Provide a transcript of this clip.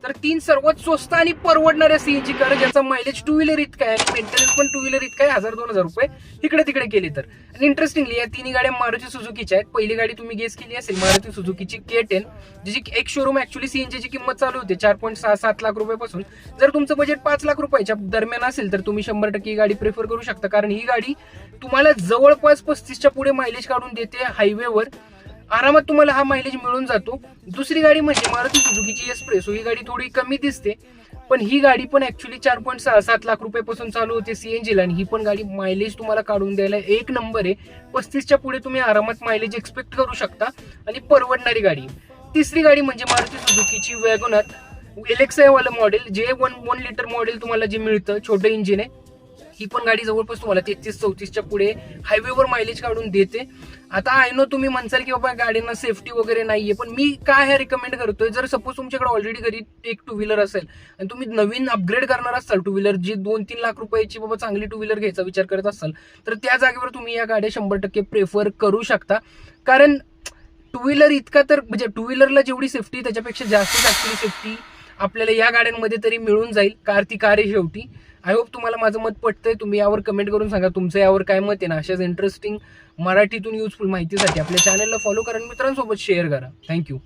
तर 3 सर्वात स्वस्त आणि परवडणाऱ्या सीएनजी कार ज्याचा मायलेज टू व्हीलर इतका आहे आणि मेंटेनन्स पण टू व्हीलर इतका आहे, 1000-2000 रुपये इकडे तिकडे केले तर. आणि इंटरेस्टिंगली या तिन्ही गाड्या मारुती सुझुकीच्या आहेत. पहिली गाडी तुम्ही गेस केली असेल मारुती सुझुकीची K10, ज्याची एक शोरूम ऍक्च्युली सीएनजीची किंमत चालू होते 4.67 लाख रुपयापासून. जर तुमचं बजेट 5 लाख रुपयाच्या दरम्यान असेल तर तुम्ही 100% ही गाडी प्रेफर करू शकता, कारण ही गाडी तुम्हाला जवळपास 35च्या पुढे मायलेज काढून देते. हायवेवर आरामात तुम्हाला हा मायलेज मिळून जातो. दुसरी गाडी म्हणजे मारुती सुझुकीची एक्सप्रेसो. ही गाडी थोडी कमी दिसते, पण ही गाडी पण ऍक्च्युली 4.67 लाख रुपयापासून चालू होते सीएनजीला, आणि ही पण गाडी मायलेज तुम्हाला काढून द्यायला एक नंबर आहे. 35च्या पुढे तुम्ही आरामात मायलेज एक्सपेक्ट करू शकता आणि परवडणारी गाडी. तिसरी गाडी म्हणजे मारुती सुझुकीची वॅगोनार LXi वालं मॉडेल, जे 1 लिटर मॉडेल तुम्हाला जे मिळतं, छोटं इंजिन आहे. ही पण गाडी जवळपास तुम्हाला 33-34च्या पुढे हायवेवर मायलेज काढून देते. आता आय नो तुम्ही म्हणसाल की बाबा गाडींना सेफ्टी वगैरे नाहीये, पण मी काय हे रिकमेंड करतोय, जर सपोज तुमच्याकडे ऑलरेडी घरी एक टू व्हीलर असेल आणि तुम्ही नवीन अपग्रेड करणार असाल टू व्हीलर, जी 2-3 लाख रुपयाची बाबा चांगली टू व्हीलर घ्यायचा विचार करत असाल, तर त्या जागेवर तुम्ही या गाड्या 100% प्रेफर करू शकता. कारण टू व्हीलर इतका तर म्हणजे टू व्हीलरला जेवढी सेफ्टी त्याच्यापेक्षा जास्त ऍक्च्युअली सेफ्टी आपल्याला या गाड्यांमध्ये तरी मिळून जाईल. कार ती कार आहे शेवटी. आय होप तुम्हाला माझं मत पटतंय. तुम्ही यावर कमेंट करून सांगा तुमचं यावर काय मत आहे ना. अशाच इंटरेस्टिंग मराठीतून युजफुल माहितीसाठी आपल्या चॅनलला फॉलो करा आणि मित्रांसोबत शेअर करा. थँक्यू.